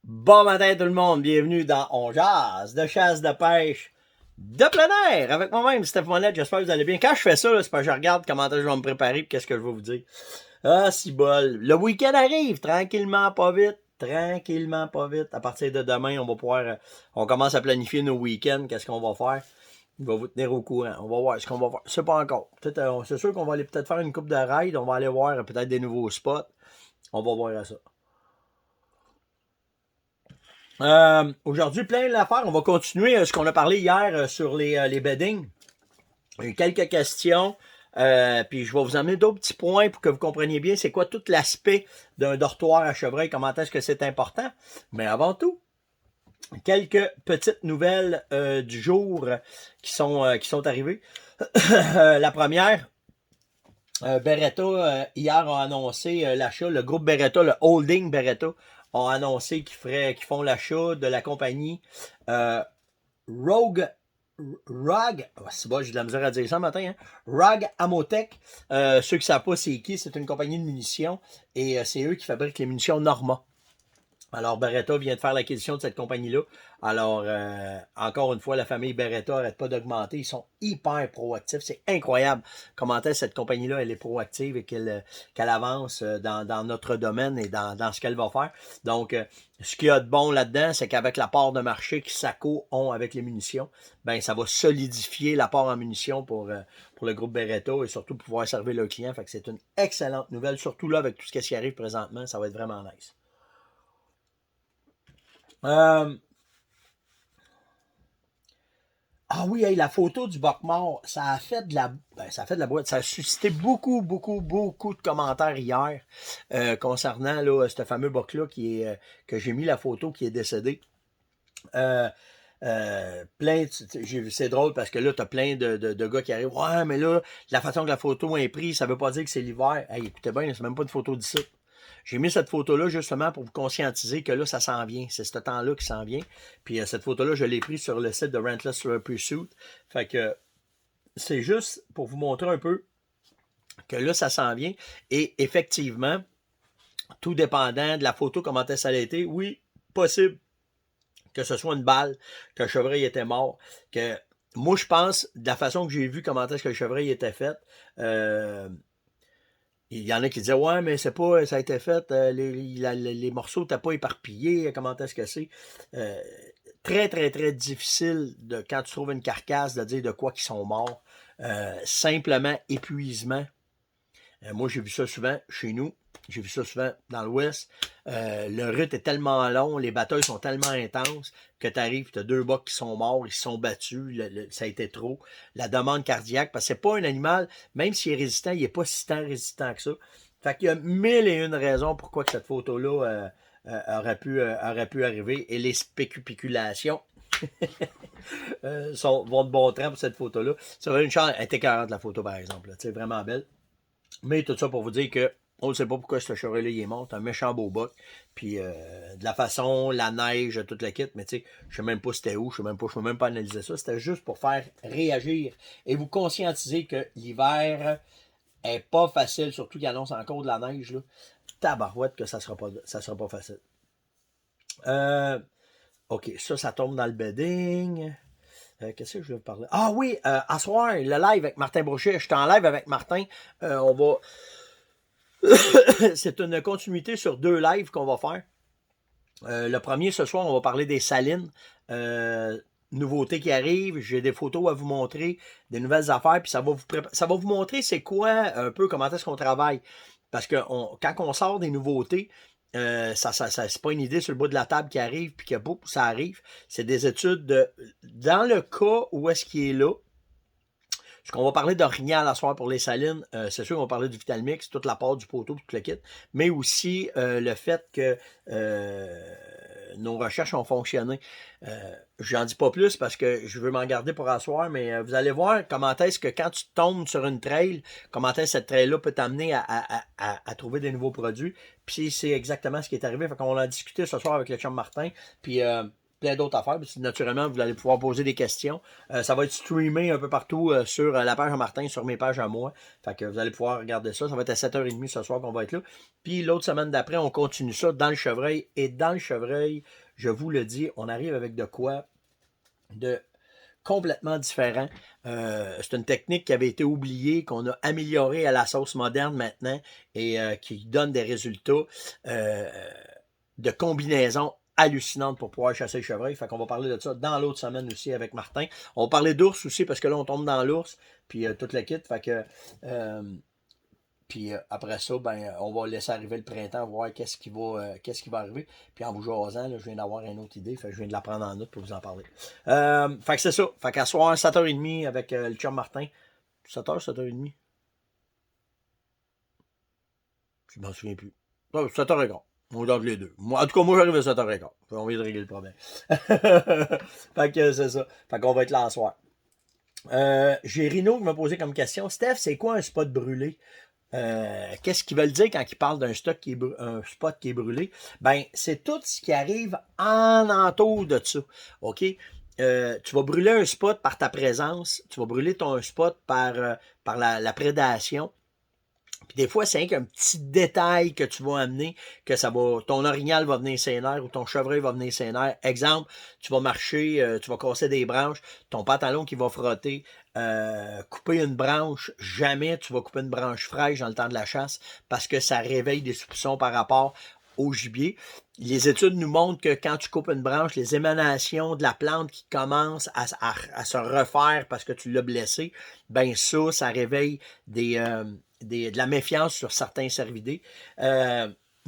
Bon matin tout le monde, bienvenue dans On Jase de chasse de pêche de plein air avec moi-même, Steph Monette, j'espère que vous allez bien. Quand je fais ça, c'est parce que je regarde comment je vais me préparer et qu'est-ce que je vais vous dire. Ah, si bol. Le week-end arrive, tranquillement, pas vite. Tranquillement, pas vite. À partir de demain, on va pouvoir, on commence à planifier nos week-ends, qu'est-ce qu'on va faire. Il va vous tenir au courant. On va voir ce qu'on va faire. C'est pas encore. C'est sûr qu'on va aller peut-être faire une coupe de ride. On va aller voir peut-être des nouveaux spots. On va voir ça. Aujourd'hui, plein d'affaires. On va continuer ce qu'on a parlé hier sur les beddings. Il y a eu quelques questions. Puis je vais vous amener d'autres petits points pour que vous compreniez bien c'est quoi tout l'aspect d'un dortoir à chevreuil, comment est-ce que c'est important. Mais avant tout, quelques petites nouvelles du jour qui sont arrivées. La première, Beretta, hier, a annoncé l'achat, le groupe Beretta, le holding Beretta, ont annoncé qu'ils font l'achat de la compagnie Rogue. C'est bon, j'ai de la misère à dire ça matin, hein? Rogue Amotech. Ceux qui ne savent pas c'est qui, c'est une compagnie de munitions et c'est eux qui fabriquent les munitions Norma. Alors, Beretta vient de faire l'acquisition de cette compagnie-là. Alors, encore une fois, la famille Beretta n'arrête pas d'augmenter. Ils sont hyper proactifs. C'est incroyable comment est-ce cette compagnie-là, elle est proactive et qu'elle avance dans notre domaine et dans ce qu'elle va faire. Donc, ce qu'il y a de bon là-dedans, c'est qu'avec la part de marché que SACO ont avec les munitions, ben ça va solidifier la part en munitions pour le groupe Beretta et surtout pouvoir servir leurs clients. Fait que c'est une excellente nouvelle, surtout là avec tout ce qui arrive présentement. Ça va être vraiment nice. Ah oui, hey, la photo du Boc-mort, ça a fait de la. Ça a fait de la boîte. Ça a suscité beaucoup de commentaires hier concernant là, ce fameux Boc-là que j'ai mis la photo qui est décédé. Euh, c'est drôle parce que là, t'as plein de gars qui arrivent. Ouais, mais là, la façon que la photo est prise, ça veut pas dire que c'est l'hiver. Hey, écoutez bien, c'est même pas une photo d'ici. J'ai mis cette photo-là justement pour vous conscientiser que là, ça s'en vient. C'est ce temps-là qui s'en vient. Puis cette photo-là, je l'ai prise sur le site de Rentless Pursuit. Fait que c'est juste pour vous montrer un peu que là, ça s'en vient. Et effectivement, tout dépendant de la photo, comment ça a été, oui, possible que ce soit une balle, que le chevreuil était mort, que moi, je pense, de la façon que j'ai vu comment est-ce que le chevreuil était fait, il y en a qui disaient ouais mais c'est pas ça a été fait les morceaux n'étaient pas éparpillés, comment est-ce que c'est euh, très difficile de quand tu trouves une carcasse de dire de quoi qu'ils sont morts. Simplement épuisement. Moi j'ai vu ça souvent chez nous, j'ai vu ça souvent dans l'Ouest. Le rut est tellement long, les batailles sont tellement intenses que tu arrives, tu as deux bocs qui sont morts, ils se sont battus, ça a été trop. La demande cardiaque, parce que c'est pas un animal, même s'il est résistant, il n'est pas si tant résistant que ça. Fait qu'il y a mille et une raisons pourquoi que cette photo-là aurait pu arriver. Et les spéculations vont de bon train pour cette photo-là. Ça va une chance, elle était 40 la photo par exemple. C'est vraiment belle. Mais tout ça pour vous dire que on ne sait pas pourquoi ce chevreuil-là est mort. C'est un méchant beau boc. Puis de la façon, la neige, toute la kit, mais tu sais, je sais même pas c'était où, je peux même pas analyser ça. C'était juste pour faire réagir et vous conscientiser que l'hiver est pas facile, surtout qu'il annonce encore de la neige. Là. Tabarouette que ça sera pas facile. OK, ça tombe dans le bedding. Qu'est-ce que je vais vous parler? Ah oui, à soir, le live avec Martin Brochet. Je suis en live avec Martin. On va. C'est une continuité sur deux lives qu'on va faire. Le premier, ce soir, on va parler des salines. Nouveautés qui arrivent. J'ai des photos à vous montrer, des nouvelles affaires. Puis ça va vous montrer c'est quoi un peu comment est-ce qu'on travaille. Parce que quand on sort des nouveautés, c'est pas une idée sur le bout de la table qui arrive, puis que boum, ça arrive. C'est des études dans le cas où est-ce qu'il est là. Ce qu'on va parler d'orignal à soir pour les salines, c'est sûr qu'on va parler du Vitalmix, toute la part du poteau, tout le kit, mais aussi le fait que nos recherches ont fonctionné. J'en dis pas plus parce que je veux m'en garder pour asseoir, mais vous allez voir comment est-ce que quand tu tombes sur une trail, comment est-ce que cette trail-là peut t'amener à trouver des nouveaux produits. Puis c'est exactement ce qui est arrivé. Fait qu'on a discuté ce soir avec le chum Martin. Puis plein d'autres affaires. Puis, naturellement, vous allez pouvoir poser des questions. Ça va être streamé un peu partout sur la page à Martin, sur mes pages à moi. Fait que vous allez pouvoir regarder ça. Ça va être à 7h30 ce soir qu'on va être là. Puis l'autre semaine d'après, on continue ça dans le chevreuil. Et dans le chevreuil, je vous le dis, on arrive avec de quoi de complètement différent. C'est une technique qui avait été oubliée, qu'on a améliorée à la sauce moderne maintenant et qui donne des résultats de combinaison hallucinante pour pouvoir chasser le chevreuil. Fait qu'on va parler de ça dans l'autre semaine aussi avec Martin. On va parler d'ours aussi parce que là, on tombe dans l'ours, puis toute la kit. Fait que puis après ça, ben, on va laisser arriver le printemps, voir qu'est-ce qui va arriver. Puis en vous jasant, là, je viens d'avoir une autre idée, fait que je viens de la prendre en note pour vous en parler. Fait que c'est ça. Fait qu'à soir, 7h30 avec le chum Martin. 7h, 7h30? Je m'en souviens plus. 7h15. On regarde les deux. Moi, en tout cas, moi, j'arrive à 7h15. On vient de régler le problème. Fait que c'est ça. Fait qu'on va être là à soir. J'ai Rino qui m'a posé comme question. Steph, c'est quoi un spot brûlé? Qu'est-ce qu'ils veulent dire quand ils parlent d'un spot qui est brûlé? Ben, c'est tout ce qui arrive en entour de ça. OK? Tu vas brûler un spot par ta présence, tu vas brûler ton spot par la prédation. Puis des fois, c'est un petit détail que tu vas amener, que ça va, ton orignal va venir sénère ou ton chevreuil va venir sénère. Exemple, tu vas marcher, tu vas casser des branches, ton pantalon qui va frotter, couper une branche, jamais tu vas couper une branche fraîche dans le temps de la chasse parce que ça réveille des soupçons par rapport au gibier. Les études nous montrent que quand tu coupes une branche, les émanations de la plante qui commencent à se refaire parce que tu l'as blessé, ben ça réveille de la méfiance sur certains cervidés.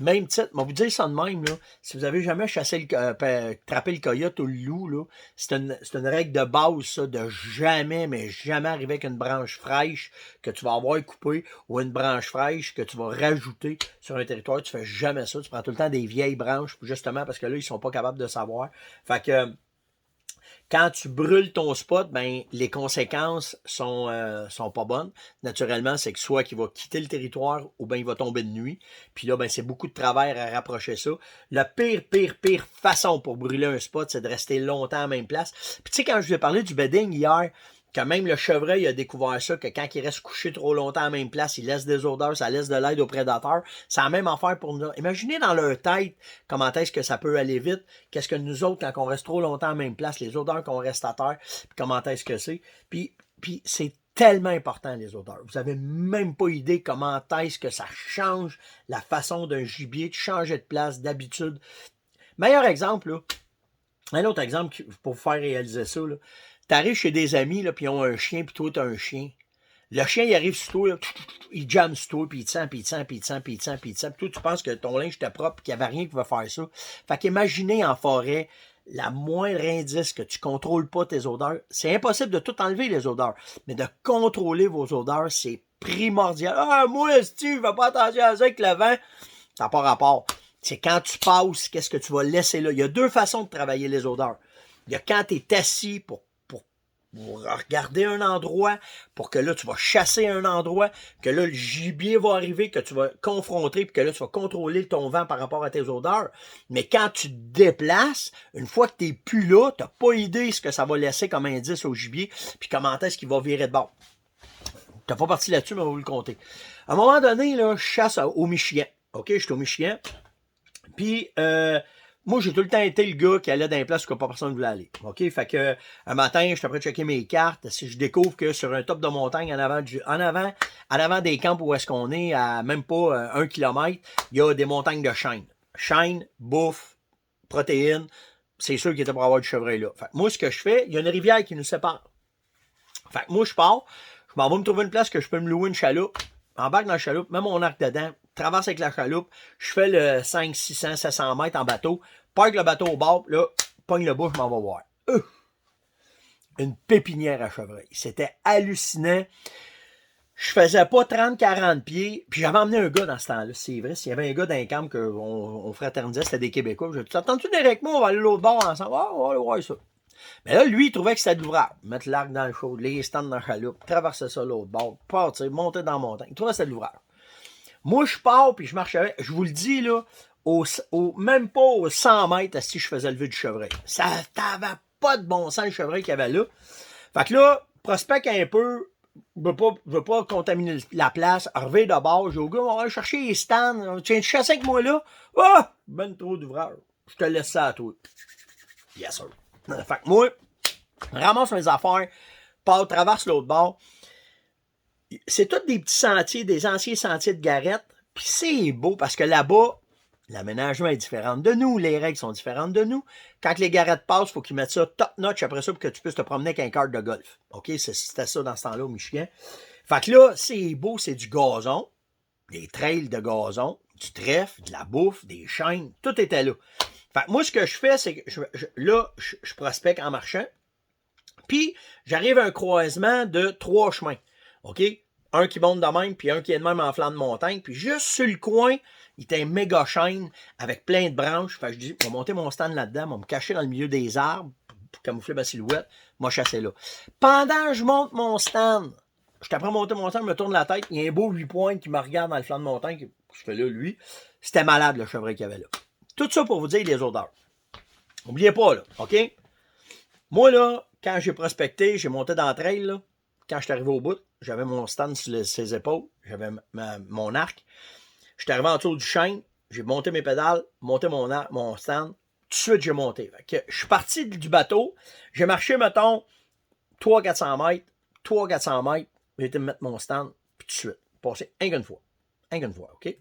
Même titre, on va vous dire ça de même, là, si vous avez jamais chassé trappé le coyote ou le loup, là, c'est une règle de base, ça, de jamais, mais jamais arriver avec une branche fraîche que tu vas avoir coupée ou une branche fraîche que tu vas rajouter sur un territoire. Tu fais jamais ça. Tu prends tout le temps des vieilles branches, justement, parce que là, ils sont pas capables de savoir. Fait que quand tu brûles ton spot, ben les conséquences sont pas bonnes. Naturellement, c'est que soit qu'il va quitter le territoire ou bien il va tomber de nuit. Puis là, ben c'est beaucoup de travail à rapprocher ça. La pire façon pour brûler un spot, c'est de rester longtemps à la même place. Puis tu sais, quand je vous ai parlé du bedding hier, quand même le chevreuil a découvert ça, que quand il reste couché trop longtemps à la même place, il laisse des odeurs, ça laisse de l'aide aux prédateurs. C'est la même affaire pour nous. Imaginez dans leur tête comment est-ce que ça peut aller vite. Qu'est-ce que nous autres, quand on reste trop longtemps à la même place, les odeurs qu'on reste à terre, puis comment est-ce que c'est. Puis c'est tellement important, les odeurs. Vous n'avez même pas idée comment est-ce que ça change la façon d'un gibier de changer de place, d'habitude. Meilleur exemple, là. Un autre exemple pour vous faire réaliser ça, là. T'arrives chez des amis, là, puis ils ont un chien, puis toi, t'as un chien. Le chien, il arrive sur toi, là, il jamme sur toi, puis il te sent, puis il te sent, puis il te sent, puis il te sent, puis il te sent. Puis toi, tu penses que ton linge était propre, qu'il n'y avait rien qui va faire ça. Fait qu'imaginez en forêt, la moindre indice que tu contrôles pas tes odeurs, c'est impossible de tout enlever, les odeurs. Mais de contrôler vos odeurs, c'est primordial. Ah, moi, si tu fais pas attention à ça avec le vent, ça n'a pas rapport. C'est quand tu passes, qu'est-ce que tu vas laisser là. Il y a deux façons de travailler les odeurs. Il y a quand tu es assis pour regarder un endroit, pour que là, tu vas chasser un endroit, que là, le gibier va arriver, que tu vas confronter, puis que là, tu vas contrôler ton vent par rapport à tes odeurs. Mais quand tu te déplaces, une fois que tu n'es plus là, tu n'as pas idée ce que ça va laisser comme indice au gibier, puis comment est-ce qu'il va virer de bord. Tu n'as pas parti là-dessus, mais on va vous le compter. À un moment donné, là, je chasse au Michigan. OK, je suis au Michigan. Puis, moi, j'ai tout le temps été le gars qui allait dans les places où pas personne ne voulait aller. OK? Fait que, un matin, je suis après de checker mes cartes. Si je découvre que sur un top de montagne, en avant des camps où est-ce qu'on est, à même pas 1 kilomètre, il y a des montagnes de chêne. Chêne, bouffe, protéines. C'est sûr qu'il était pour avoir du chevreuil là. Fait que moi, ce que je fais, il y a une rivière qui nous sépare. Fait que moi, je pars. Je m'en vais me trouver une place que je peux me louer une chaloupe. Embarque dans la chaloupe, mets mon arc dedans, traverse avec la chaloupe, je fais le 5, 600, 700 mètres en bateau, parque le bateau au bord, là, pogne le bout, je m'en vais voir. Une pépinière à chevreuil. C'était hallucinant. Je faisais pas 30-40 pieds, puis j'avais emmené un gars dans ce temps-là, c'est vrai. S'il y avait un gars dans un camp qu'on fraternisait, c'était des Québécois. Je dis, t'entends-tu avec moi, on va aller l'autre bord ensemble? Ah, on va aller voir ça. Mais là, lui, il trouvait que c'était de l'ouvrage. Mettre l'arc dans le chaud, les stands dans la chaloupe, traverser ça l'autre bord, partir, monter dans la montagne. Il trouvait que c'était de l'ouvrage. Moi, je pars, puis je marche avec. Je vous le dis, là, même pas aux 100 mètres si je faisais lever du chevreuil. Ça t'avait pas de bon sens le chevreuil qu'il y avait là. Fait que là, prospect un peu, je veux pas contaminer la place, reviens de bord, j'ai au gars, on va aller chercher les stands, tu viens de chasser avec moi là? Ah! Ben trop d'ouvrage. Je te laisse ça à toi. Yes sir. Fait que moi, ramasse mes affaires, traverse l'autre bord. C'est tous des petits sentiers, des anciens sentiers de Garrett. Puis c'est beau parce que là-bas, l'aménagement est différent de nous, les règles sont différentes de nous. Quand les Garrettes passent, il faut qu'ils mettent ça top notch après ça pour que tu puisses te promener avec un kart de golf. OK? C'était ça dans ce temps-là au Michigan. Fait que là, c'est beau, c'est du gazon, des trails de gazon, du trèfle, de la bouffe, des chaînes, tout était là. Fait que moi, ce que je fais, c'est que je prospecte en marchant. Puis, j'arrive à un croisement de 3 chemins. OK? Un qui monte de même, puis un qui est de même en flanc de montagne. Puis juste sur le coin, il était un méga chaîne avec plein de branches. Fait que je dis, je vais monter mon stand là-dedans, je vais me cacher dans le milieu des arbres pour camoufler ma silhouette. Moi, chasser là. Pendant que je monte mon stand, je t'apprends à monter mon stand, je me tourne la tête. Il y a un beau 8 pointes qui me regarde dans le flanc de montagne. Je fais là, lui. C'était malade, le chevreuil qu'il y avait là. Tout ça pour vous dire les odeurs. N'oubliez pas, là. OK? Moi, là, quand j'ai prospecté, j'ai monté dans le trail, là. Quand je suis arrivé au bout, j'avais mon stand sur ses épaules, j'avais mon arc. Je suis arrivé en dessous du chêne, j'ai monté mes pédales, monté mon stand. Tout de suite, j'ai monté. Fait que je suis parti du bateau, j'ai marché, mettons, 300-400 mètres, 300-400 mètres, j'ai été me mettre mon stand, puis tout de suite, passé un qu'une fois. Un qu'une fois, OK?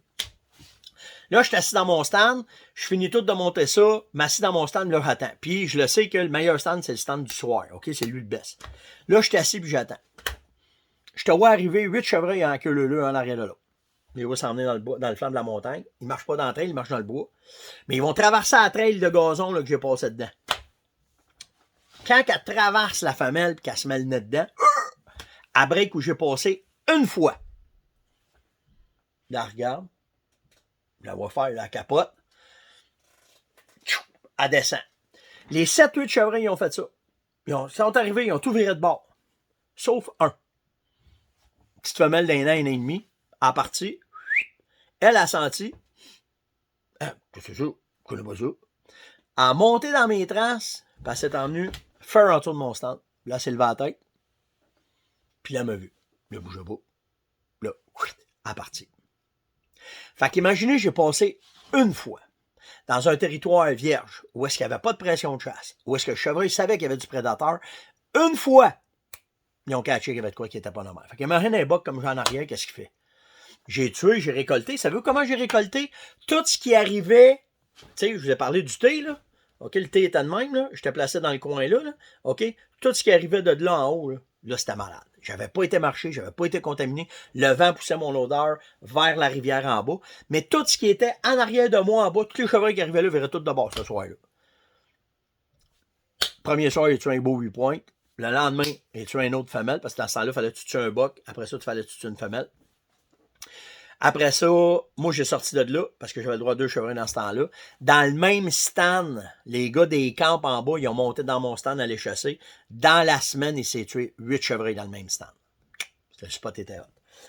Là, je suis assis dans mon stand, je finis tout de monter ça, m'assis dans mon stand, là, j'attends. Puis, je le sais que le meilleur stand, c'est le stand du soir, OK? C'est lui le best. Là, je suis assis, puis j'attends. Je te vois arriver 8 chevreuils en queue leu en arrière de l'autre. Ils vont s'emmener dans le flanc de la montagne. Ils ne marchent pas dans le trail, ils marchent dans le bois. Mais ils vont traverser la trail de gazon là, que j'ai passé dedans. Quand elle traverse la femelle et qu'elle se met le nez dedans, elle break où j'ai passé une fois. La regarde. Je la vois faire la capote. Elle descend. Les 7-8 chevreuils, ils ont fait ça. Ils sont arrivés, ils ont tout viré de bord. Sauf un. Petite femelle d'un an et demi, en partie. Elle a senti. Qu'est-ce que c'est ça? Je connais pas ça. Elle a monté dans mes traces, puis elle s'est emmenée faire un tour de mon stand. Là, elle s'est levée la tête. Puis là, elle m'a vu. Là, bougeait pas. Là, elle est partie. Fait qu'imaginez, j'ai passé une fois dans un territoire vierge, où est-ce qu'il n'y avait pas de pression de chasse, où est-ce que le chevreuil savait qu'il y avait du prédateur. Une fois, ils ont catché qu'il y avait de quoi qui n'était pas normal. Fait qu'imagine un boc comme j'en arrière, qu'est-ce qu'il fait? J'ai tué, j'ai récolté. Savez-vous comment j'ai récolté? Tout ce qui arrivait, tu sais, je vous ai parlé du thé, là. OK, le thé était de même, là. J'étais placé dans le coin là, là. OK? Tout ce qui arrivait de là en haut, là c'était malade. J'avais pas été marché, j'avais pas été contaminé. Le vent poussait mon odeur vers la rivière en bas. Mais tout ce qui était en arrière de moi en bas, tous les chevreuils qui arrivaient là, verraient tout de bord ce soir-là. Premier soir, il tué un beau 8 points. Le lendemain, il tué une autre femelle, parce que dans ce temps-là, il fallait que tu tues un boc. Après ça, il fallait que tu tues une femelle. Après ça, moi, j'ai sorti de là, parce que j'avais le droit de 2 chevreuils dans ce temps-là. Dans le même stand, les gars des camps en bas, ils ont monté dans mon stand à les chasser. Dans la semaine, il s'est tué 8 chevreuils dans le même stand. Le spot était hot.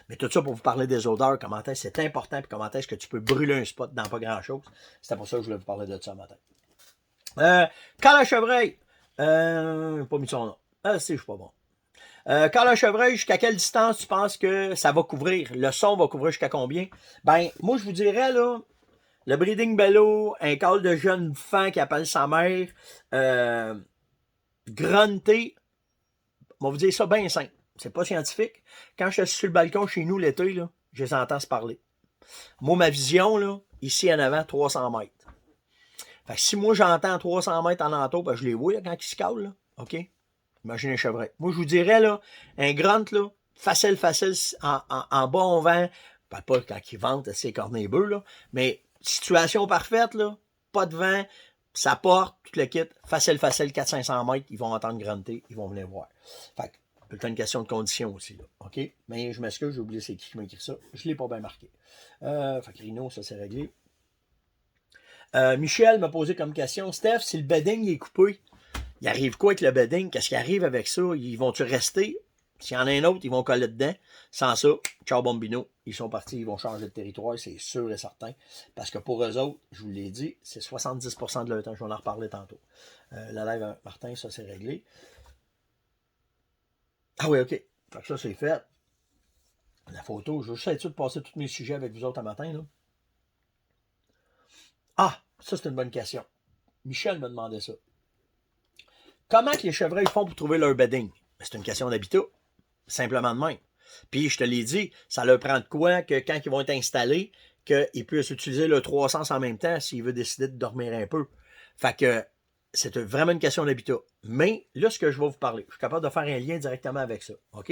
Mais tout ça pour vous parler des odeurs, comment est-ce que c'est important, puis comment est-ce que tu peux brûler un spot dans pas grand-chose. C'était pour ça que je voulais vous parler de ça ce matin. Quand le chevreuil, pas mis son nom. Si, je suis pas bon. Quand le chevreuil, jusqu'à quelle distance tu penses que ça va couvrir? Le son va couvrir jusqu'à combien? Ben, moi, je vous dirais, là, le breeding bellow, un call de jeune fan qui appelle sa mère, grunter, on va vous dire ça bien simple. C'est pas scientifique. Quand je suis sur le balcon chez nous l'été, là, je les entends se parler. Moi, ma vision, là, ici en avant, 300 mètres. Fait que si moi, j'entends 300 mètres en entour, ben, je les vois là, quand ils se calent, là. OK? Imaginez un chevreuil. Moi, je vous dirais, là, un grunt, là, facile, en bon vent, pas quand il vente, c'est corné bœuf, là, mais situation parfaite, là, pas de vent, ça porte, tout le kit, facile, 400-500 mètres, ils vont entendre grunter, ils vont venir voir. Fait que, peut-être une question de condition aussi, là, OK? Mais je m'excuse, j'ai oublié c'est qui m'a écrit ça, je l'ai pas bien marqué. Fait que Rino, ça c'est réglé. Michel m'a posé comme question, Steph, si le bedding est coupé, il arrive quoi avec le bedding? Qu'est-ce qui arrive avec ça? Ils vont-tu rester? S'il y en a un autre, ils vont coller dedans. Sans ça, ciao Bombino, ils sont partis, ils vont changer de territoire, c'est sûr et certain. Parce que pour eux autres, je vous l'ai dit, c'est 70% de leur temps. Je vais en reparler tantôt. La live avec Martin, ça c'est réglé. Ah oui, ok. Fait que ça c'est fait. La photo, je vais juste être sûr de passer tous mes sujets avec vous autres un matin. Là. Ah, ça c'est une bonne question. Michel me demandait ça. Comment que les chevreuils font pour trouver leur bedding? C'est une question d'habitat. Simplement de même. Puis, je te l'ai dit, ça leur prend de quoi que quand ils vont être installés, qu'ils puissent utiliser le 300 en même temps s'ils veulent décider de dormir un peu. Fait que c'est vraiment une question d'habitat. Mais là, ce que je vais vous parler, je suis capable de faire un lien directement avec ça. OK?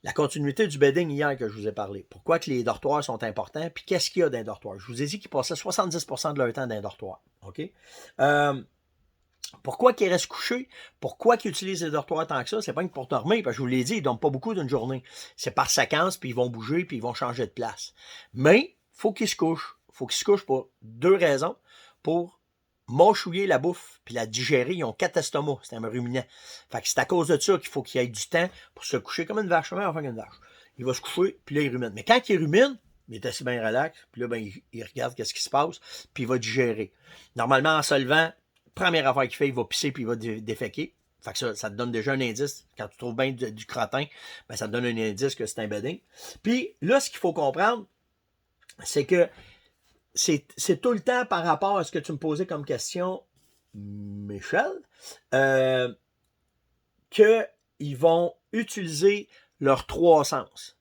La continuité du bedding hier que je vous ai parlé. Pourquoi que les dortoirs sont importants? Puis qu'est-ce qu'il y a dans les dortoirs? Je vous ai dit qu'ils passaient 70% de leur temps dans les dortoirs. OK? Pourquoi qu'ils restent couchés? Pourquoi qu'ils utilisent les dortoirs tant que ça? C'est pas que pour dormir, parce que je vous l'ai dit, ils ne dorment pas beaucoup d'une journée. C'est par séquence, puis ils vont bouger, puis ils vont changer de place. Mais, faut qu'ils se couchent. Faut qu'ils se couchent pour deux raisons. Pour mâchouiller la bouffe, puis la digérer. Ils ont 4 estomacs. C'est un ruminant. Fait que c'est à cause de ça qu'il faut qu'il y ait du temps pour se coucher comme une vache. Enfin, qu'une vache. Il va se coucher, puis là, il rumine. Mais quand il rumine, il est assez bien relax, puis là, ben, il regarde qu'est-ce qui se passe, puis il va digérer. Normalement, en se levant, première affaire qu'il fait, il va pisser puis il va déféquer. Fait que ça te donne déjà un indice. Quand tu trouves bien du crottin, ben ça te donne un indice que c'est un bedding. Puis là, ce qu'il faut comprendre, c'est que c'est tout le temps par rapport à ce que tu me posais comme question, Michel, qu'ils vont utiliser leurs 3 sens.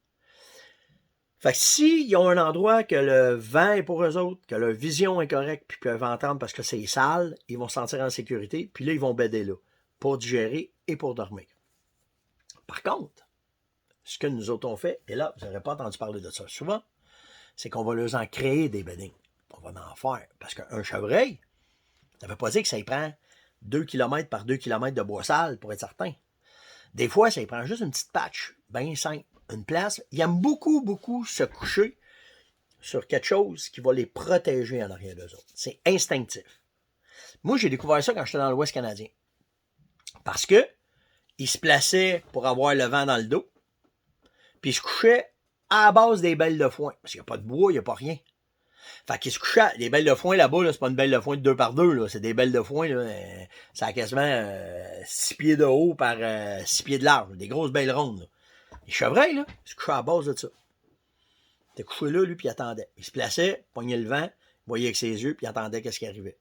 Fait que s'ils ont un endroit que le vent est pour eux autres, que leur vision est correcte, puis qu'ils peuvent entendre parce que c'est sale, ils vont se sentir en sécurité, puis là, ils vont bêder là, pour digérer et pour dormir. Par contre, ce que nous autres on fait, et là, vous n'aurez pas entendu parler de ça souvent, c'est qu'on va leur en créer des beddings. On va en faire. Parce qu'un chevreuil, ça ne veut pas dire que ça y prend 2 km par 2 km de bois sale, pour être certain. Des fois, ça y prend juste une petite patch, bien simple. Une place, ils aiment beaucoup, beaucoup se coucher sur quelque chose qui va les protéger en arrière d'eux autres. C'est instinctif. Moi, j'ai découvert ça quand j'étais dans l'Ouest canadien. Parce que ils se plaçaient pour avoir le vent dans le dos, puis ils se couchaient à la base des belles de foin. Parce qu'il n'y a pas de bois, il n'y a pas rien. Fait qu'ils se couchaient. Les belles de foin là-bas, là, c'est pas une belle de foin de 2 par 2, là. C'est des belles de foin, là. Ça a quasiment 6 pieds de haut par 6 pieds de large. Des grosses belles rondes, là. Les chevreuils, là, il se couchait à la base de ça. Il était couché là, lui, puis il attendait. Il se plaçait, pognait le vent, il voyait avec ses yeux, puis il attendait qu'est-ce qui arrivait.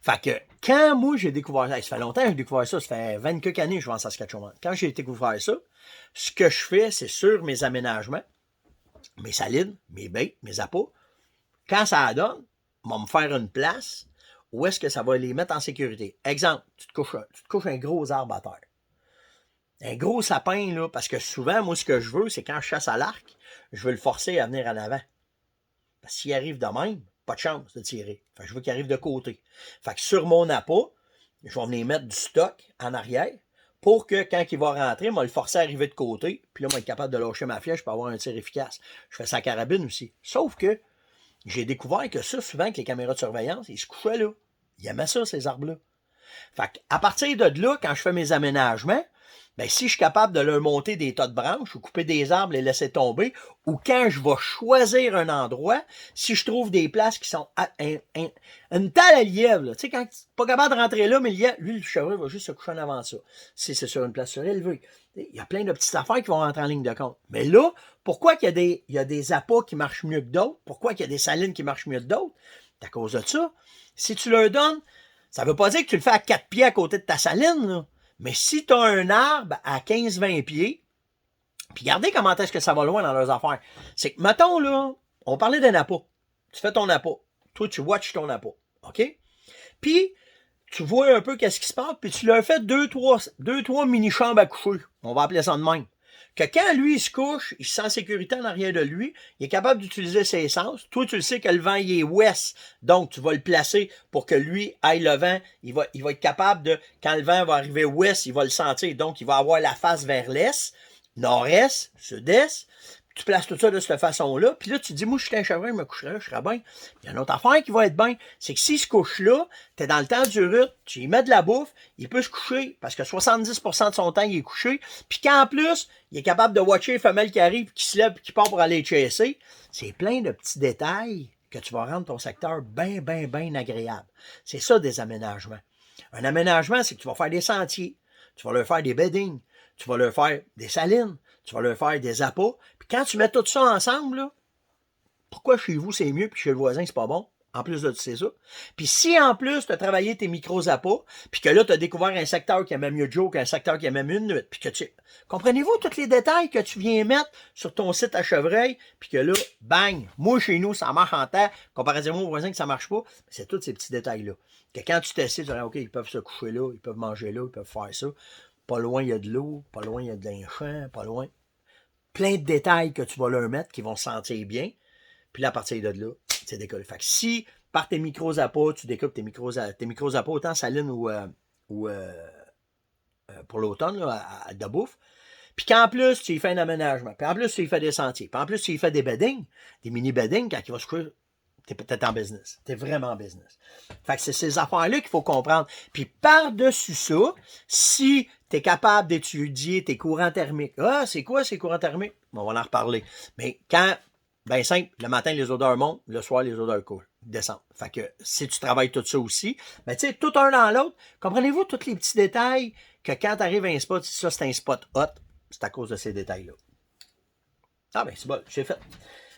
Fait que, quand moi, j'ai découvert ça, ça fait longtemps que j'ai découvert ça, ça fait 20 quelques années que je vais en Saskatchewan. Quand j'ai découvert ça, ce que je fais, c'est sur mes aménagements, mes salines, mes baies, mes appâts, quand ça donne, on va me faire une place où est-ce que ça va les mettre en sécurité. Exemple, tu te couches un gros arbre à terre. Un gros sapin, là, parce que souvent, moi, ce que je veux, c'est quand je chasse à l'arc, je veux le forcer à venir en avant. Parce que s'il arrive de même, pas de chance de tirer. Fait que je veux qu'il arrive de côté. Fait que sur mon appât, je vais venir mettre du stock en arrière pour que quand il va rentrer, moi, le forcer à arriver de côté. Puis là, moi, être capable de lâcher ma flèche pour avoir un tir efficace. Je fais ça à carabine aussi. Sauf que j'ai découvert que ça, souvent, avec les caméras de surveillance, ils se couchaient là. Ils aimaient ça, ces arbres-là. Fait qu'à partir de là, quand je fais mes aménagements, ben, si je suis capable de leur monter des tas de branches ou couper des arbres et les laisser tomber, ou quand je vais choisir un endroit, si je trouve des places qui sont une talle à lièvre, là, tu sais, quand tu n'es pas capable de rentrer là, mais lui, le chevreuil va juste se coucher en avant de ça. Si c'est sur une place surélevée. Il y a plein de petites affaires qui vont rentrer en ligne de compte. Mais là, pourquoi qu'il y a des appâts qui marchent mieux que d'autres? Pourquoi qu'il y a des salines qui marchent mieux que d'autres? C'est à cause de ça. Si tu leur donnes, ça ne veut pas dire que tu le fais à 4 pieds à côté de ta saline, là. Mais si tu as un arbre à 15-20 pieds, puis regardez comment est-ce que ça va loin dans leurs affaires. C'est que, mettons, là, on parlait d'un appât. Tu fais ton appât. Toi, tu watches ton appât. OK? Puis, tu vois un peu qu'est-ce qui se passe, puis tu leur fais 2-3 mini-chambres à coucher. On va appeler ça de même. Que quand lui, il se couche, il se sent en sécurité en arrière de lui, il est capable d'utiliser ses sens. Toi, tu le sais que le vent, il est ouest, donc tu vas le placer pour que lui aille le vent. Il va être capable de, quand le vent va arriver ouest, il va le sentir, donc il va avoir la face vers l'est, nord-est, sud-est. Tu places tout ça de cette façon-là, puis là, tu te dis, moi, je suis un chevreuil, je me coucherai là, je serai bien. Il y a une autre affaire qui va être bien, c'est que s'il se couche là, t'es dans le temps du rut, tu y mets de la bouffe, il peut se coucher, parce que 70% de son temps, il est couché, puis qu'en plus, il est capable de watcher les femelles qui arrivent, qui se lèvent, qui partent pour aller chasser. C'est plein de petits détails que tu vas rendre ton secteur bien, bien, bien agréable. C'est ça, des aménagements. Un aménagement, c'est que tu vas faire des sentiers, tu vas leur faire des beddings, tu vas leur faire des salines, tu vas leur faire des appâts. Puis quand tu mets tout ça ensemble, là, pourquoi chez vous c'est mieux, puis chez le voisin c'est pas bon? En plus de tu sais ça. Puis si en plus tu as travaillé tes micros-appâts, puis que là tu as découvert un secteur qui aimait mieux Joe qu'un secteur qui aimait mieux une nuit, puis que tu... Comprenez-vous tous les détails que tu viens mettre sur ton site à Chevreuil, puis que là, bang, moi chez nous ça marche en terre, comparativement aux voisins que ça marche pas, c'est tous ces petits détails-là. Que quand tu t'essayes, tu dis, OK, ils peuvent se coucher là, ils peuvent manger là, ils peuvent faire ça. Pas loin, il y a de l'eau, pas loin, il y a de l'inchamp, pas loin. Plein de détails que tu vas leur mettre qui vont se sentir bien. Puis là, à partir de là, c'est décollé. Fait que si, par tes micros-appâts, tu découpes tes micros-appâts, autant saline ou pour l'automne, de bouffe, puis qu'en plus, tu y fais un aménagement, puis en plus, tu y fais des sentiers, puis en plus, tu y fais des beddings, des mini-beddings, quand il va se coucher, t'es peut-être en business. T'es vraiment en business. Fait que c'est ces affaires-là qu'il faut comprendre. Puis par-dessus ça, si t'es capable d'étudier tes courants thermiques, ah, c'est quoi ces courants thermiques? On va en reparler. Mais quand, ben simple, le matin, les odeurs montent, le soir, les odeurs coulent, descendent. Fait que si tu travailles tout ça aussi, ben tu sais, tout un dans l'autre, comprenez-vous tous les petits détails que quand t'arrives à un spot, si ça c'est un spot hot, c'est à cause de ces détails-là. Ah ben c'est bon, j'ai fait.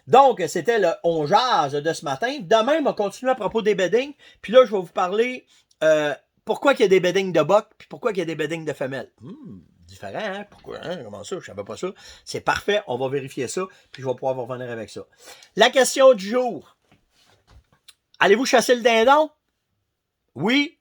Donc, c'était le On jase de ce matin. Demain, on va continuer à propos des beddings. Puis là, je vais vous parler pourquoi il y a des beddings de boc, puis pourquoi il y a des beddings de femelles. Différent, hein? Pourquoi? Hein? Comment ça? Je savais pas ça. C'est parfait, on va vérifier ça, puis je vais pouvoir vous revenir avec ça. La question du jour. Allez-vous chasser le dindon? Oui?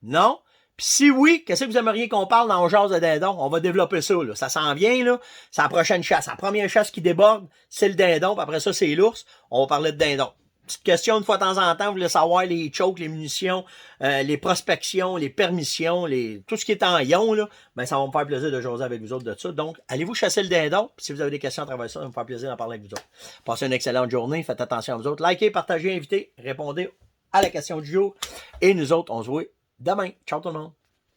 Non? Puis si oui, qu'est-ce que vous aimeriez qu'on parle dans On jase de dindon? On va développer ça, là. Ça s'en vient, là. C'est la prochaine chasse. La première chasse qui déborde, c'est le dindon. Puis après ça, c'est l'ours. On va parler de dindon. Petite question, une fois de temps en temps, vous voulez savoir les chokes, les munitions, les prospections, les permissions, tout ce qui est en ion, là. Ben, ça va me faire plaisir de jaser avec vous autres de ça. Donc, allez-vous chasser le dindon? Puis si vous avez des questions à travers ça, ça va me faire plaisir d'en parler avec vous autres. Passez une excellente journée. Faites attention à vous autres. Likez, partagez, invitez, répondez à la question du jour. Et nous autres, on se voit demain. Ciao tout le monde.